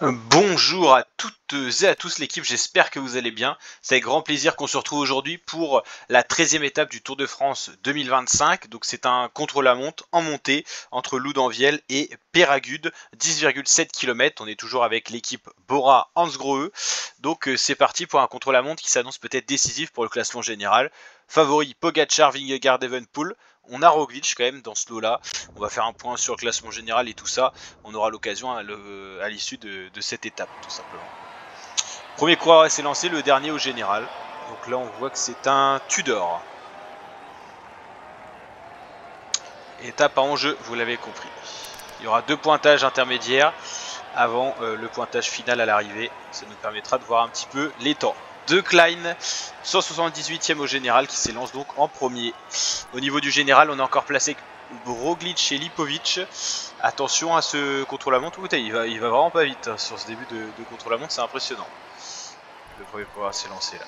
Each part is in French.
Bonjour à toutes et à tous l'équipe, j'espère que vous allez bien. C'est avec grand plaisir qu'on se retrouve aujourd'hui pour la 13e étape du Tour de France 2025. Donc c'est un contre-la-montre en montée entre Loudanviel et Péragude, 10,7 km. On est toujours avec l'équipe Bora Hansgrohe. Donc c'est parti pour un contre-la-montre qui s'annonce peut-être décisif pour le classement général. Favori Pogacar, Vingegaard, Evenepoel. On a Roglic quand même dans ce lot-là. On va faire un point sur le classement général et tout ça. On aura l'occasion à l'issue de cette étape, tout simplement. Premier coureur s'est lancé, le dernier au général. Donc là, on voit que c'est un Tudor. Étape à enjeu, vous l'avez compris. Il y aura deux pointages intermédiaires avant le pointage final à l'arrivée. Ça nous permettra de voir un petit peu les temps. De Klein, 178e au général, qui s'élance donc en premier. Au niveau du général, on a encore placé Roglic et Lipovic. Attention à ce contre-la-montre. Il va vraiment pas vite hein, sur ce début de contre-la-montre, c'est impressionnant. Le premier pouvoir s'est lancé là.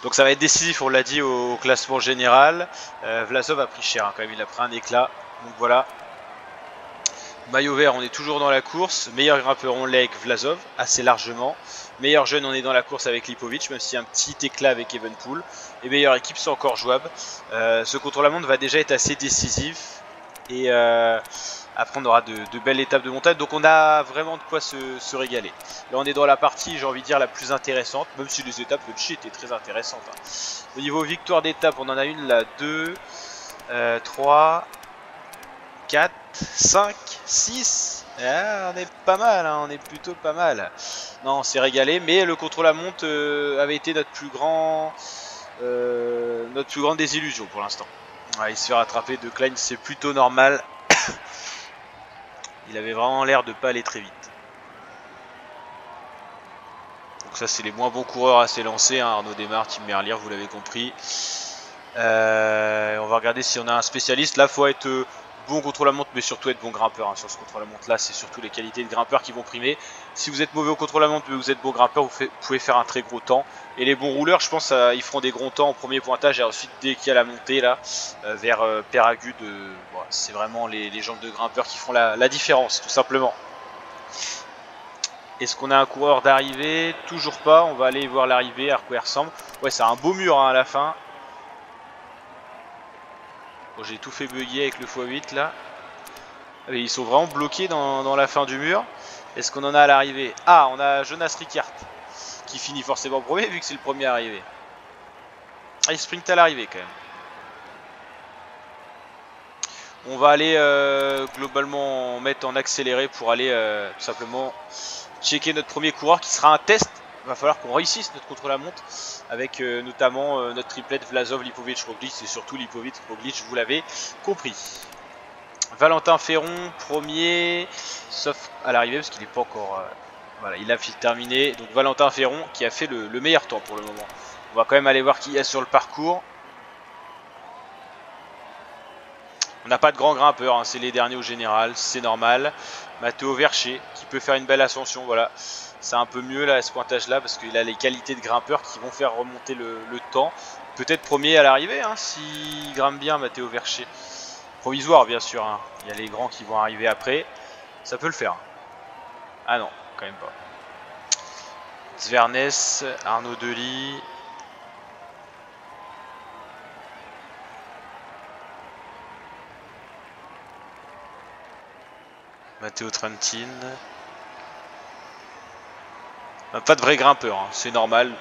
Donc ça va être décisif, on l'a dit au classement général. Vlasov a pris cher hein, quand même, il a pris un éclat. Donc voilà. Maillot vert, on est toujours dans la course. Meilleur grimpeur, on l'est avec Vlasov, assez largement. Meilleur jeune, on est dans la course avec Lipovic, même s'il y a un petit éclat avec Evenepoel. Et meilleure équipe, c'est encore jouable. Ce contre-la-montre va déjà être assez décisif. Et après, on aura de belles étapes de montagne. Donc on a vraiment de quoi se régaler. Là, on est dans la partie, j'ai envie de dire, la plus intéressante. Même si les étapes de Chi étaient très intéressantes. Hein. Au niveau victoire d'étape, on en a une là, 2, 3... 4, 5, 6. Ah, on est pas mal, hein, on est plutôt pas mal. Non, on s'est régalé, mais le contre-la-montre avait été notre plus grande désillusion pour l'instant. Ouais, il se fait rattraper de Klein, c'est plutôt normal. Il avait vraiment l'air de pas aller très vite. Donc ça, c'est les moins bons coureurs à s'élancer. Hein. Arnaud Desmar, Tim Merlier, vous l'avez compris. On va regarder si on a un spécialiste. Là, faut être bon contre-la-montre, mais surtout être bon grimpeur. Hein. Sur ce contre-la-montre là, c'est surtout les qualités de grimpeur qui vont primer. Si vous êtes mauvais au contre-la-montre, mais vous êtes bon grimpeur, vous pouvez faire un très gros temps. Et les bons rouleurs, je pense, ils feront des gros temps en premier pointage. Et ensuite, dès qu'il y a la montée là, vers Péragude, bon, c'est vraiment les jambes de grimpeur qui font la différence, tout simplement. Est-ce qu'on a un coureur d'arrivée? Toujours pas. On va aller voir l'arrivée, à quoi il ressemble. Ouais, c'est un beau mur hein, à la fin. Bon, j'ai tout fait bugger avec le x8 là. Et ils sont vraiment bloqués dans la fin du mur. Est-ce qu'on en a à l'arrivée? Ah, on a Jonas Rickert qui finit forcément premier vu que c'est le premier arrivé. Ah, il sprint à l'arrivée quand même. On va aller globalement mettre en accéléré pour aller tout simplement checker notre premier coureur qui sera un test. Il va falloir qu'on réussisse notre contre-la-montre avec notamment notre triplette Vlasov, Lipovic, Roglic et surtout Lipovic, Roglic, vous l'avez compris. Valentin Ferron, premier, sauf à l'arrivée parce qu'il n'est pas encore... voilà, il a terminé. Donc Valentin Ferron qui a fait le meilleur temps pour le moment. On va quand même aller voir qui il y a sur le parcours. On n'a pas de grand grimpeur, hein, c'est les derniers au général, c'est normal. Matteo Vercher qui peut faire une belle ascension, voilà. C'est un peu mieux là à ce pointage là parce qu'il a les qualités de grimpeur qui vont faire remonter le temps. Peut-être premier à l'arrivée hein, s'il grimpe bien Matteo Vercher. Provisoire bien sûr, hein. Il y a les grands qui vont arriver après. Ça peut le faire. Ah non, quand même pas. Zvernes, Arnaud Delis. Matteo Trentin. Pas de vrai grimpeur, hein. C'est normal.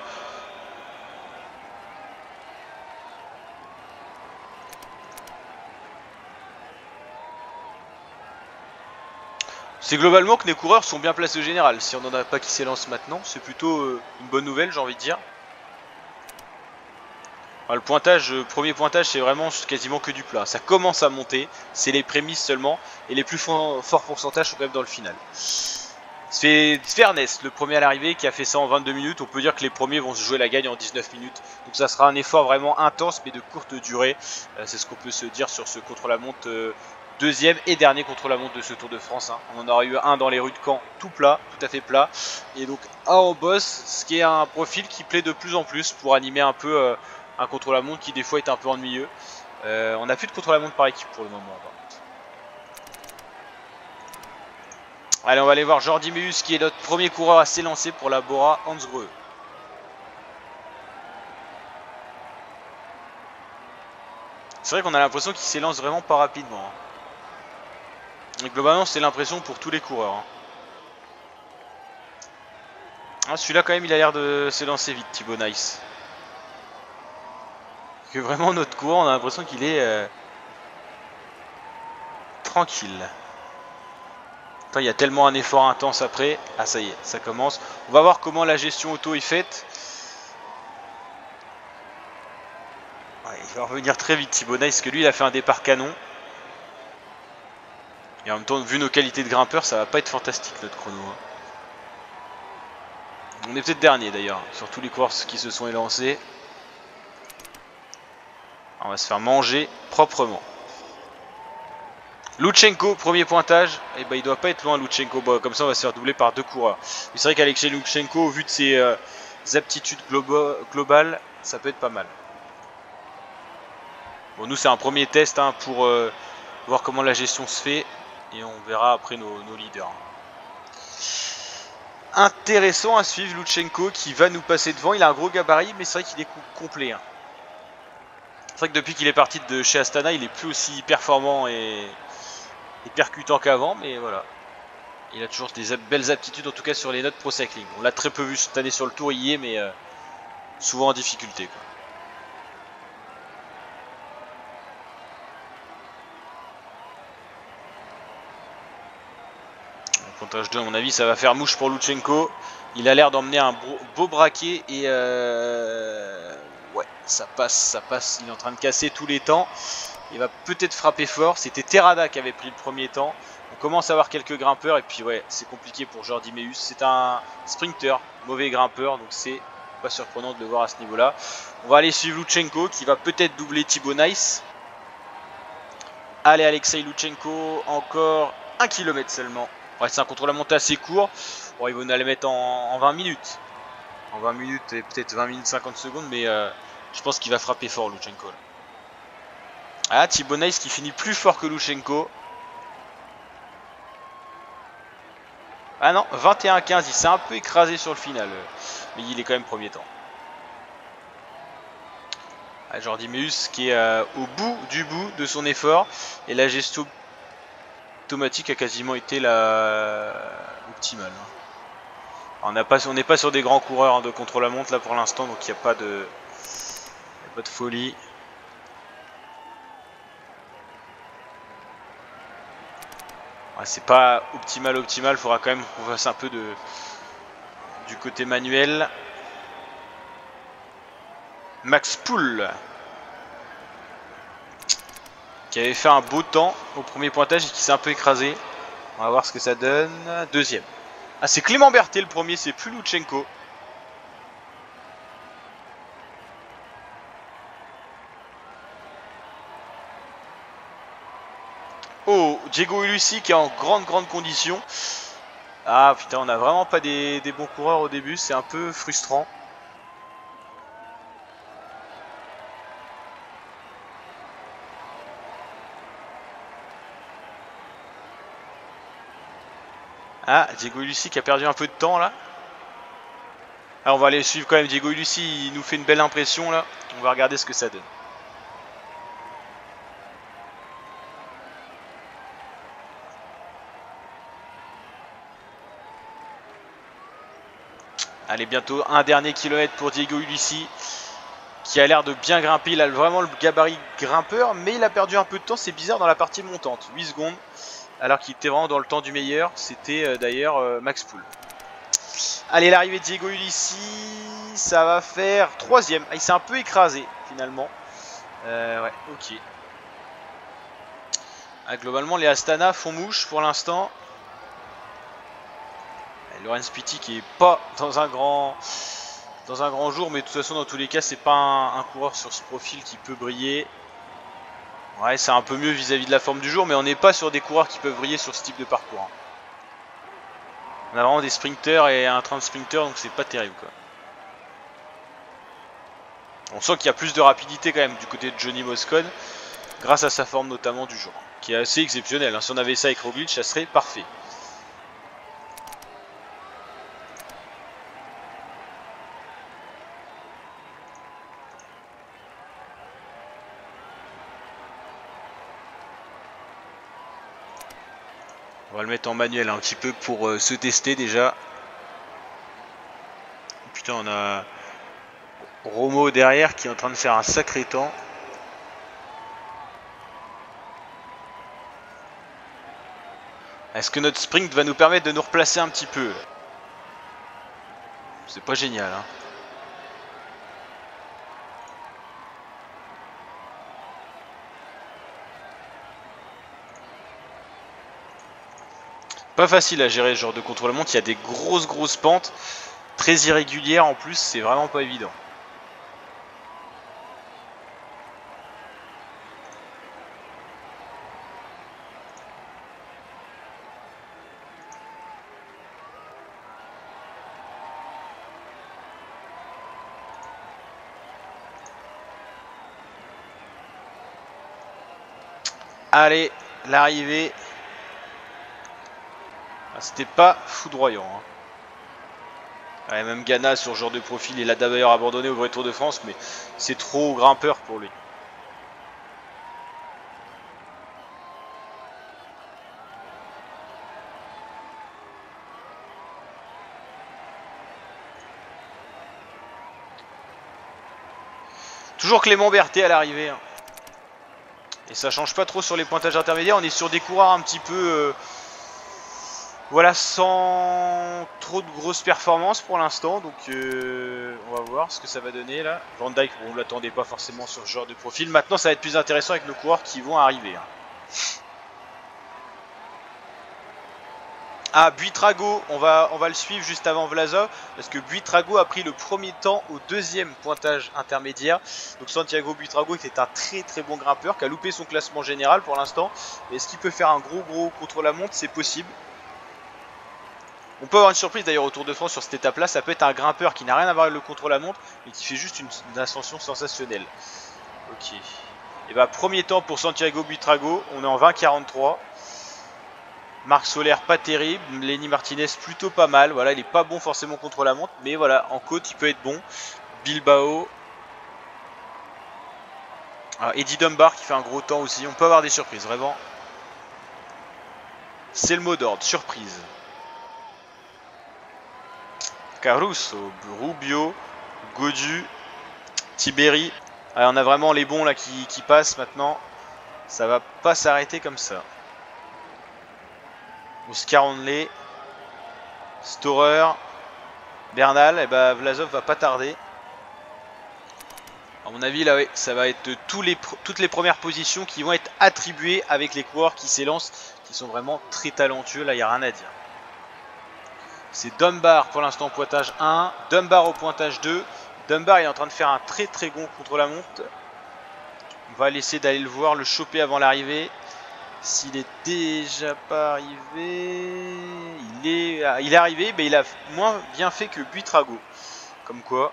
C'est globalement que les coureurs sont bien placés au général. Si on n'en a pas qui s'élancent maintenant, c'est plutôt une bonne nouvelle, j'ai envie de dire. Alors, le pointage, premier pointage, c'est vraiment quasiment que du plat. Ça commence à monter, c'est les prémices seulement, et les plus forts pourcentages sont quand même dans le final. C'est Zvernes, le premier à l'arrivée, qui a fait ça en 22 minutes. On peut dire que les premiers vont se jouer la gagne en 19 minutes. Donc ça sera un effort vraiment intense, mais de courte durée. C'est ce qu'on peut se dire sur ce contre-la-montre deuxième et dernier contre-la-montre de ce Tour de France. Hein. On en aura eu un dans les rues de Caen, tout plat, tout à fait plat. Et donc un en boss, ce qui est un profil qui plaît de plus en plus pour animer un peu un contre-la-montre qui des fois est un peu ennuyeux. On n'a plus de contre-la-montre par équipe pour le moment. Allez, on va aller voir Jordi Meus qui est notre premier coureur à s'élancer pour la Bora Hansgrohe. C'est vrai qu'on a l'impression qu'il s'élance vraiment pas rapidement. Hein. Et globalement, c'est l'impression pour tous les coureurs. Hein. Ah, celui-là, quand même, il a l'air de s'élancer vite, Thibaut Nice. Que vraiment, notre coureur, on a l'impression qu'il est tranquille. Attends, il y a tellement un effort intense après. Ah, ça y est, ça commence. On va voir comment la gestion auto est faite. Ouais, il va revenir très vite, Thibaut Nice, parce que lui, il a fait un départ canon. Et en même temps, vu nos qualités de grimpeur, ça va pas être fantastique, notre chrono. Hein. On est peut-être dernier, d'ailleurs, sur tous les coureurs qui se sont élancés. On va se faire manger proprement. Lutsenko, premier pointage. Et ben, il doit pas être loin, Lutsenko. Bon, comme ça, on va se faire doubler par deux coureurs. C'est vrai qu'Alexei Lutsenko, au vu de ses aptitudes globales, ça peut être pas mal. Bon, nous, c'est un premier test hein, pour voir comment la gestion se fait. Et on verra après nos leaders. Intéressant à suivre, Lutsenko qui va nous passer devant. Il a un gros gabarit, mais c'est vrai qu'il est complet. Hein. C'est vrai que depuis qu'il est parti de chez Astana, il est plus aussi performant et percutant qu'avant, mais voilà. Il a toujours des belles aptitudes, en tout cas sur les notes Pro Cycling. On l'a très peu vu cette année sur le tour, il y est, mais souvent en difficulté. Quoi. Pointage 2, à mon avis, ça va faire mouche pour Lutsenko. Il a l'air d'emmener un beau braquet et ouais, ça passe. Il est en train de casser tous les temps. Il va peut-être frapper fort. C'était Terrada qui avait pris le premier temps. On commence à avoir quelques grimpeurs et puis ouais, c'est compliqué pour Jordi Meus. C'est un sprinter, mauvais grimpeur, donc c'est pas surprenant de le voir à ce niveau-là. On va aller suivre Lutsenko qui va peut-être doubler Thibaut Nice. Allez, Alexei Lutsenko, encore 1 km seulement. Ouais, c'est un contre-la-montre assez court. Bon, ils vont aller mettre en 20 minutes. En 20 minutes et peut-être 20 minutes 50 secondes, mais je pense qu'il va frapper fort Lutsenko. Là. Ah, Thibaut Nice qui finit plus fort que Lutsenko. Ah non, 21-15, il s'est un peu écrasé sur le final. Mais il est quand même premier temps. Ah, Jordi Meus qui est au bout du bout de son effort. Et la gestion automatique a quasiment été la optimale. On n'est pas sur des grands coureurs hein, de contre-la-montre là pour l'instant, donc il n'y a pas de folie. Ouais, c'est pas optimal, il faudra quand même qu'on fasse un peu du côté manuel. Max Poul qui avait fait un beau temps au premier pointage et qui s'est un peu écrasé. On va voir ce que ça donne. Deuxième. Ah, c'est Clément Berthet le premier, c'est plus Lutsenko. Oh, Diego Ulissi qui est en grande condition. Ah putain, on n'a vraiment pas des bons coureurs au début, c'est un peu frustrant. Ah, Diego Ulissi qui a perdu un peu de temps là. Alors on va aller suivre quand même Diego Ulissi, il nous fait une belle impression là. On va regarder ce que ça donne. Allez, bientôt un dernier kilomètre pour Diego Ulissi qui a l'air de bien grimper. Il a vraiment le gabarit grimpeur, mais il a perdu un peu de temps. C'est bizarre dans la partie montante. 8 secondes, alors qu'il était vraiment dans le temps du meilleur. C'était d'ailleurs Max Poul. Allez, l'arrivée de Diego Ulissi, ça va faire 3ème. Ah, il s'est un peu écrasé finalement. Ouais, ok. Ah, globalement, les Astana font mouche pour l'instant. Laurens Pitti qui est pas dans un grand jour, mais de toute façon dans tous les cas c'est pas un coureur sur ce profil qui peut briller. Ouais, c'est un peu mieux vis-à-vis de la forme du jour, mais on n'est pas sur des coureurs qui peuvent briller sur ce type de parcours. On a vraiment des sprinters et un train de sprinters, donc c'est pas terrible quoi. On sent qu'il y a plus de rapidité quand même du côté de Johnny Moscon, grâce à sa forme notamment du jour, qui est assez exceptionnelle. Si on avait ça avec Roglic, ça serait parfait. va le mettre en manuel un petit peu pour se tester déjà. Putain, on a Romo derrière qui est en train de faire un sacré temps. Est-ce que notre sprint va nous permettre de nous replacer un petit peu? C'est pas génial, hein. Pas facile à gérer ce genre de contre-la-montre. Il y a des grosses pentes, très irrégulières en plus, c'est vraiment pas évident. Allez, l'arrivée. C'était pas foudroyant, hein. Ouais, même Ghana sur ce genre de profil, il a d'ailleurs abandonné au vrai Tour de France, mais c'est trop grimpeur pour lui. Toujours Clément Berthet à l'arrivée, hein. Et ça change pas trop sur les pointages intermédiaires. On est sur des coureurs un petit peu... voilà, sans trop de grosses performances pour l'instant. Donc on va voir ce que ça va donner là. Van Dijk, on ne l'attendait pas forcément sur ce genre de profil. Maintenant, ça va être plus intéressant avec nos coureurs qui vont arriver, hein. Ah, Buitrago, on va le suivre juste avant Vlasov, parce que Buitrago a pris le premier temps au deuxième pointage intermédiaire. Donc Santiago Buitrago était un très bon grimpeur qui a loupé son classement général pour l'instant. Est-ce qu'il peut faire un gros contre-la-montre? C'est possible. On peut avoir une surprise d'ailleurs au Tour de France sur cette étape là. Ça peut être un grimpeur qui n'a rien à voir avec le contre-la-montre, mais qui fait juste une ascension sensationnelle. Ok. Et bah premier temps pour Santiago Buitrago, on est en 20,43. Marc Solaire pas terrible, Lenny Martinez plutôt pas mal, voilà, il est pas bon forcément contre la montre, mais voilà, en côte il peut être bon. Bilbao. Alors, Eddie Dunbar qui fait un gros temps aussi, on peut avoir des surprises, vraiment. C'est le mot d'ordre, surprise. Caruso, Rubio, Godu, Tiberi. Alors, on a vraiment les bons là qui passent maintenant. Ça va pas s'arrêter comme ça. Oscar Onley, Storer, Bernal, et bah Vlasov va pas tarder. À mon avis là oui, ça va être toutes les premières positions qui vont être attribuées avec les coureurs qui s'élancent, qui sont vraiment très talentueux, là il n'y a rien à dire. C'est Dunbar pour l'instant au pointage 1, Dunbar au pointage 2. Dunbar est en train de faire un très bon contre-la-montre. On va laisser d'aller le voir, le choper avant l'arrivée. S'il est déjà pas arrivé, il est arrivé, mais il a moins bien fait que Buitrago. Comme quoi.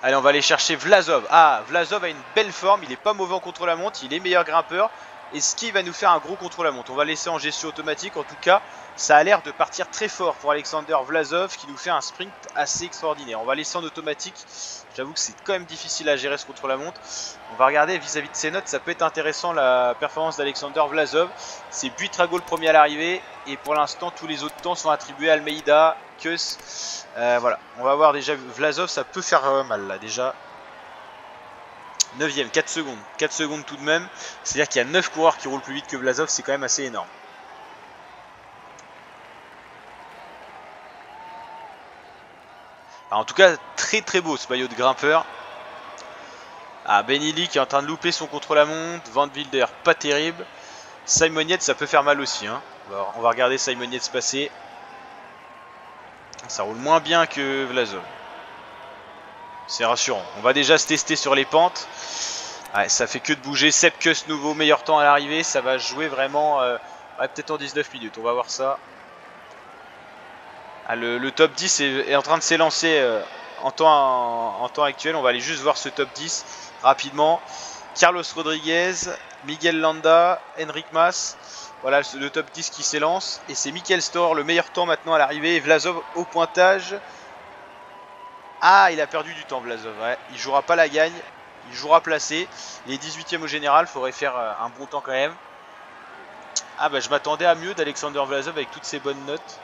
Allez, on va aller chercher Vlasov. Ah, Vlasov a une belle forme, il est pas mauvais en contre-la-montre, il est meilleur grimpeur. Est-ce qu'il va nous faire un gros contre-la-montre? On va laisser en gestion automatique. En tout cas, ça a l'air de partir très fort pour Alexander Vlasov qui nous fait un sprint assez extraordinaire. On va laisser en automatique. J'avoue que c'est quand même difficile à gérer ce contre-la-montre. On va regarder vis-à-vis de ses notes. Ça peut être intéressant la performance d'Alexander Vlasov. C'est Buitrago le premier à l'arrivée. Et pour l'instant, tous les autres temps sont attribués à Almeida, Kuss. Voilà. On va voir déjà Vlasov. Ça peut faire mal là déjà. 9ème, 4 secondes. 4 secondes tout de même. C'est-à-dire qu'il y a 9 coureurs qui roulent plus vite que Vlasov. C'est quand même assez énorme. Alors, en tout cas, très beau ce maillot de grimpeur. Ah, Benili qui est en train de louper son contre-la-montre. Van Wilder, pas terrible. Simon Yates, ça peut faire mal aussi, hein. On va regarder Simon Yates passer. Ça roule moins bien que Vlasov. C'est rassurant. On va déjà se tester sur les pentes. Ouais, ça fait que de bouger. Sepp Kuss, nouveau meilleur temps à l'arrivée. Ça va jouer vraiment ouais, peut-être en 19 minutes. On va voir ça. Ah, le top 10 est en train de s'élancer en temps actuel. On va aller juste voir ce top 10 rapidement. Carlos Rodriguez, Miguel Landa, Enric Mas. Voilà le top 10 qui s'élance. Et c'est Mikel Storer, le meilleur temps maintenant à l'arrivée. Et Vlasov au pointage. Ah, il a perdu du temps Vlasov. Ouais. Il jouera pas la gagne. Il jouera placé. Il est 18ème au général. Il faudrait faire un bon temps quand même. Ah bah je m'attendais à mieux d'Alexander Vlasov avec toutes ses bonnes notes.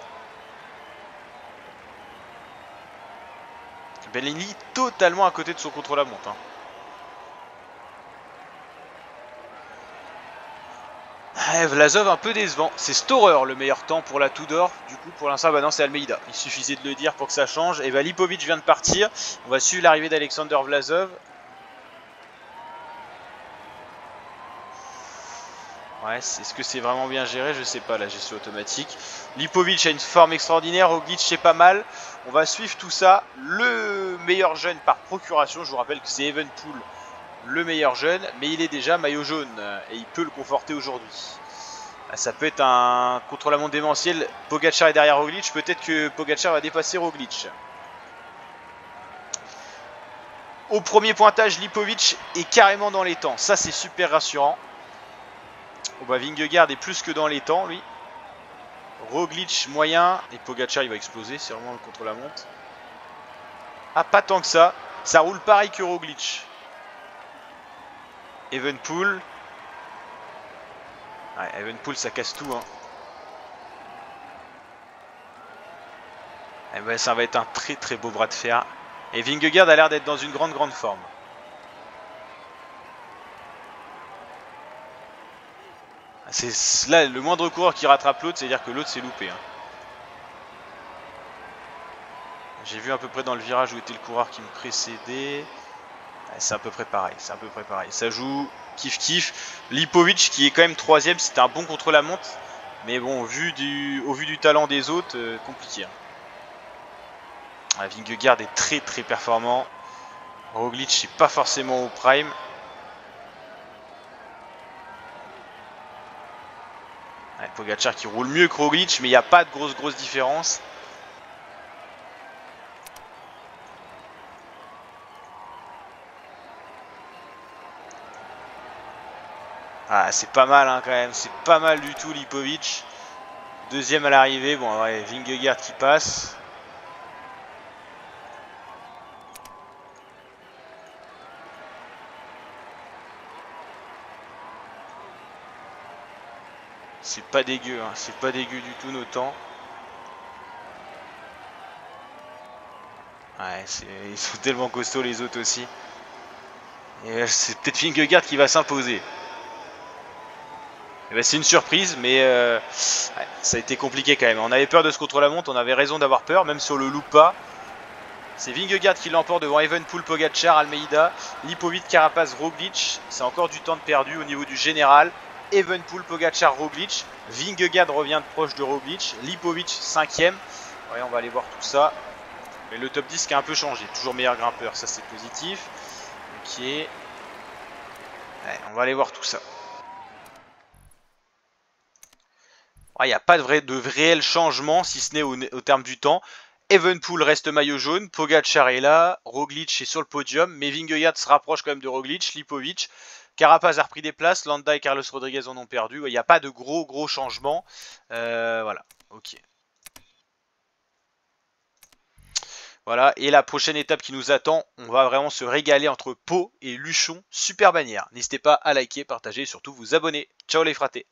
Bellini totalement à côté de son contre-la-montre. Hein. Vlasov un peu décevant. C'est Storer le meilleur temps pour la Tudor. Du coup pour l'instant bah non c'est Almeida. Il suffisait de le dire pour que ça change. Et bah Lipovic vient de partir. On va suivre l'arrivée d'Alexander Vlasov. Ouais, est-ce que c'est vraiment bien géré? Je sais pas, la gestion automatique. Lipovic a une forme extraordinaire, Roglic c'est pas mal. On va suivre tout ça. Le meilleur jeune par procuration, je vous rappelle que c'est Evenepoel, le meilleur jeune, mais il est déjà maillot jaune et il peut le conforter aujourd'hui. Ça peut être un contre-la-montre démentiel. Pogacar est derrière Roglic, peut-être que Pogacar va dépasser Roglic. Au premier pointage, Lipovic est carrément dans les temps. Ça c'est super rassurant. Oh bah Vingegaard est plus que dans les temps lui. Roglic moyen. Et Pogacar il va exploser, c'est vraiment le contre-la-montre. Ah pas tant que ça. Ça roule pareil que Roglic. Evenepoel. Ouais, Evenepoel ça casse tout hein. Et ben, ça va être un très très beau bras de fer. Et Vingegaard a l'air d'être dans une grande forme. C'est là le moindre coureur qui rattrape l'autre, c'est-à-dire que l'autre s'est loupé. Hein. J'ai vu à peu près dans le virage où était le coureur qui me précédait. C'est à peu près pareil, c'est à peu près pareil. Ça joue kiff. Lipovic qui est quand même 3ème, c'était un bon contre-la-montre. Mais bon, au vu du talent des autres, compliqué. Hein. Vingegaard est très très performant. Roglic n'est pas forcément au prime. Ouais, Pogacar qui roule mieux que Roglic, mais il n'y a pas de grosse différence. Ah, c'est pas mal hein, quand même, c'est pas mal du tout Lipovic. 2ème à l'arrivée, bon ouais, Vingegaard qui passe. C'est pas dégueu, hein, c'est pas dégueu du tout nos temps. Ouais, ils sont tellement costauds les autres aussi. Et c'est peut-être Vingegaard qui va s'imposer. Ben, c'est une surprise, mais ouais, ça a été compliqué quand même. On avait peur de ce contre-la-montre, on avait raison d'avoir peur, même si on le loupe pas. C'est Vingegaard qui l'emporte devant Evenepoel, Pogacar, Almeida, Lipovic, Carapaz, Roglic. C'est encore du temps de perdu au niveau du général. Evenepoel, Pogacar, Roglic. Vingegaard revient proche de Roglic. Lipovic 5ème. Ouais, on va aller voir tout ça. Mais le top 10 qui a un peu changé. Toujours meilleur grimpeur, ça c'est positif. Ok. Ouais, on va aller voir tout ça. Il n'y a pas de réel changement, si ce n'est au terme du temps. Evenepoel reste maillot jaune, Pogacar est là, Roglic est sur le podium, mais Vingegaard se rapproche quand même de Roglic, Lipovic. Carapaz a repris des places, Landa et Carlos Rodriguez en ont perdu. Il n'y a pas de gros changements. Voilà, ok. Voilà, et la prochaine étape qui nous attend, on va vraiment se régaler entre Pau et Luchon. Super bannière. N'hésitez pas à liker, partager et surtout vous abonner. Ciao les fratés.